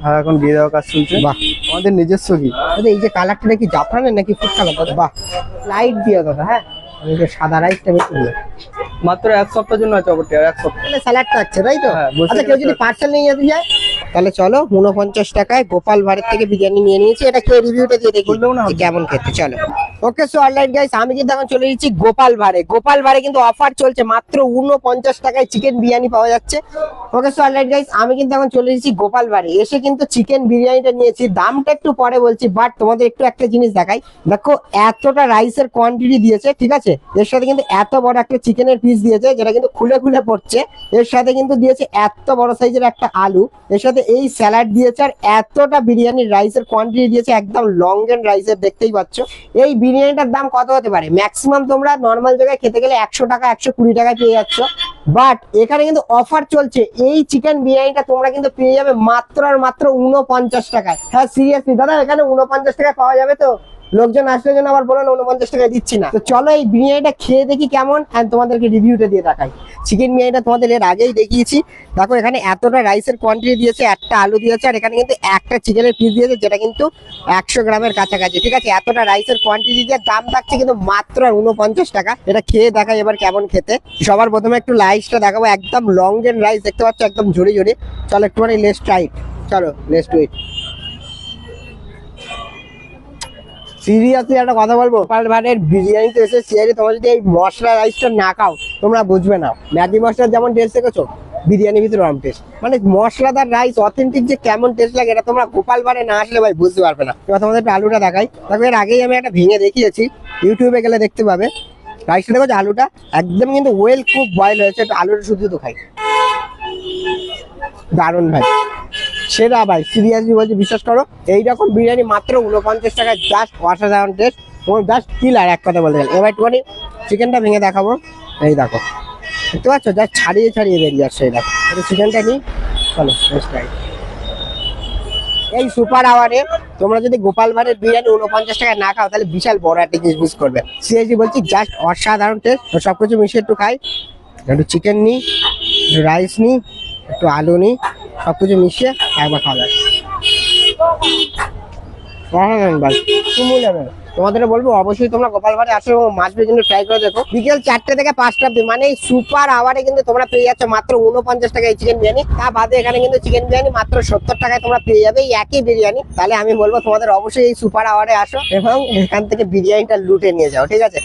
হ্যাঁ, এখন বিয়ে দেওয়ার কাজ চলছে। বাহ, আমাদের নিজস্ব ঘি। দাদা এই যে কালারটা নাকি জাফরানের নাকি ফুড কালার দাদা? বাহ, লাইট দিয়ে দাদা। হ্যাঁ, আমি যে সাদা রাইসটা বেশি দিই। মাত্র 1 সপ্তাহের জন্য আছে অপরটি, আর 1 সপ্তাহ। তাহলে স্যালাডটা আছে তাই তো? হ্যাঁ, বসে আচ্ছা, কেউ যদি গেলে পার্সেল নিয়ে যেতে যায় তাহলে চলো 49 টাকায় গোপাল ভাড়ের থেকে বিরিয়ানি নিয়ে নিয়েছি। এটা খেয়ে রিভিউটা দিয়ে দেখি বললেও না যে কেমন খেতে। চলো, ওকে। সো অলরাইট গাইস, আমি কিন্তু এখন চলে এসেছি গোপাল ভাড়ে। গোপাল ভাড়ে কিন্তু অফার চলছে, মাত্র 49 টাকায় চিকেন বিরিয়ানি পাওয়া যাচ্ছে। ওকে। সো অলরাইট গাইস, আমি কিন্তু এখন চলে এসেছি গোপাল ভাড়ে। এসে কিন্তু চিকেন বিরিয়ানিটা নিয়েছি, দামটা একটু পরে বলছি, বাট তোমাদের একটু একটা জিনিস দেখাই। দেখো এতটা রাইসের কোয়ান্টিটি দিয়েছে, ঠিক আছে? এর সাথে কিন্তু এত বড় একটা চিকেনের পিস দিয়েছে, যেটা কিন্তু খুলে খুলে পড়ছে। এর সাথে কিন্তু দিয়েছে এত বড় সাইজের একটা আলু, এর সাথে এই স্যালাড দিয়েছে, আর এতটা বিরিয়ানির রাইসের কোয়ান্টিটি দিয়েছে, একদম লং এন্ড রাইসের। দেখতেই পাচ্ছ এই বিরিয়ানিটার দাম কত হতে পারে? ম্যাক্সিমাম তোমরা নর্মাল জায়গায় খেতে গেলে 100 টাকা 120 টাকায় পেয়ে যাচ্ছ, বাট এখানে কিন্তু অফার চলছে। এই চিকেন বিরিয়ানিটা তোমরা কিন্তু পেয়ে যাবে মাত্র আর মাত্র 49 টাকায়। হ্যাঁ সিরিয়াসলি দাদা, এখানে 49 টাকায় পাওয়া যাবে তো? লোকজন আসলে যেন আবার বলো না 49 টাকায় দিচ্ছি না। তো চলো এই বিরিয়ানিটা খেয়ে দেখি কেমন, আর তোমাদেরকে রিভিউটা দিয়ে দেখাই। চিকেন বিরিয়ানিটা তোমাদের এর আগেই দেখিয়েছি। দেখো এখানে এতটা রাইসের কোয়ান্টিটি দিয়েছে, একটা আলু দিয়েছে, আর এখানে কিন্তু একটা চিকেনের পিস দিয়েছে, যেটা কিন্তু 100 গ্রামের কাছাকাছি, ঠিক আছে? এতটা রাইসের কোয়ান্টিটি দিয়ে দাম থাকছে কিন্তু মাত্র 49 টাকা। এটা খেয়ে দেখাই এবার কেমন খেতে। সবার প্রথমে একটু রাইসটা দেখাবো, একদম লং এন্ড রাইস, দেখতে পাচ্ছ একদম ঝুড়ি ঝুড়ি। চলো একটুখানি লেটস ট্রাই ইট। চলো লেটস ডু ইট। সিরিয়াসলি একটা কথা বলবো, গোপাল ভাড়ের বিরিয়ানিতে এসে সিরিয়াসলি তোমরা যদি এই মশলা রাইসটা না খাও তোমরা বুঝবে না। ম্যাগি মশলার যেমন টেস্ট দেখেছো, বিরিয়ানির ভিতরে ওরকম টেস্ট। মানে মশলাদার রাইস অথেন্টিক যে কেমন টেস্ট লাগে, এটা তোমরা গোপাল ভাড়ে না আসলে ভাই বুঝতে পারবে না। এবার তোমাদের একটু আলুটা দেখাই। দেখো এর আগেই আমি একটা ভেঙে দেখিয়েছি, ইউটিউবে গেলে দেখতে পাবে। রাইসটা দেখো, আলুটা একদম কিন্তু ওয়েল কুক বয়েল হয়েছে। একটু আলুটা শুধু তো খাই, দারুণ ভাই, সেরা ভাই। সিরিয়াসলি বলছি, বিশ্বাস করো এইরকম বিরিয়ানি মাত্র 49 টাকায় জাস্ট অসাধারণ টেস্ট, জাস্ট কিলার এক কথা বলতে গেলে। এবার একটুখানি চিকেনটা ভেঙে দেখাবো। এই দেখো, দেখতে পাচ্ছ জাস্ট ছাড়িয়ে ছাড়িয়ে বেরিয়ে আসছে। এই দেখো, চিকেনটা নিই। চলো নেক্সট ট্রাই। এই সুপার আওয়ারে তোমরা যদি গোপাল ভাড়ের বিরিয়ানি 49 টাকায় না খাও তাহলে বিশাল বড় একটা জিনিস মিস করবে। সিরিয়াসলি বলছি, জাস্ট অসাধারণ টেস্ট। সবকিছু মিশিয়ে একটু খাই। একটু চিকেন নিই, একটু রাইস নিই, একটু আলু নিই, সবকিছু মিশিয়ে একবার খাওয়া যায়। তোমাদের বলবো অবশ্যই তোমরা গোপাল ভাড়ে আসো এবং মাছ কিন্তু ট্রাই করে দেখো। বিকেল 4টে থেকে 5টা অব্দি, মানে এই সুপার আওয়ারে কিন্তু তোমরা পেয়ে যাচ্ছ মাত্র 49 টাকায় এই চিকেন বিরিয়ানি। তা বাদে এখানে কিন্তু চিকেন বিরিয়ানি মাত্র 70 টাকায় তোমরা পেয়ে যাবে এই একই বিরিয়ানি। তাহলে আমি বলবো তোমাদের অবশ্যই এই সুপার আওয়ারে আসো এবং এখান থেকে বিরিয়ানিটা লুটে নিয়ে যাও, ঠিক আছে?